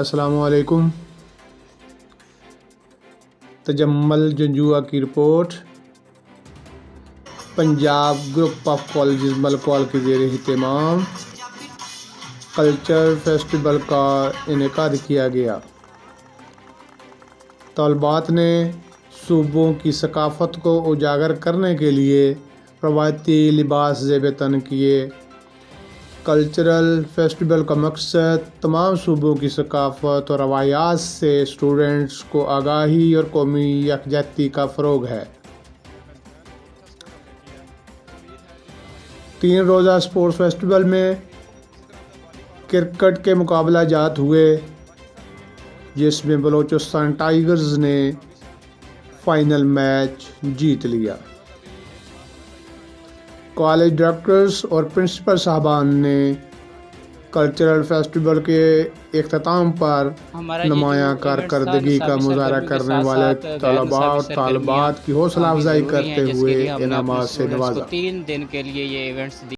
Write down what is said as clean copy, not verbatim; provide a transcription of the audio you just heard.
السلام علیکم۔ تجمل جنجوعہ کی report. Punjab group of colleges Malakwal کے زیر اہتمام کلچر فیسٹیول کا انعقاد کیا گیا۔ طالبات نے صوبوں کی ثقافت کو اجاگر کرنے کے لیے روایتی لباس زیب تن کیے۔ کلچرل فیسٹیول کا مقصد تمام صوبوں کی ثقافت اور روایات سے اسٹوڈنٹس کو آگاہی اور قومی یکجہتی کا فروغ ہے۔ 3 روزہ اسپورٹس فیسٹیول میں کرکٹ کے مقابلہ جات ہوئے، جس میں بلوچستان ٹائیگرز نے فائنل میچ جیت لیا۔ کالج ڈائریکٹرز اور پرنسپل صاحبان نے کلچرل فیسٹیول کے اختتام پر نمایاں کارکردگی کا مظاہرہ کرنے والے طلباء اور طالبات کی حوصلہ افزائی کرتے ہوئے انعامات سے نوازا۔ 3 دن کے لیے یہ ایونٹس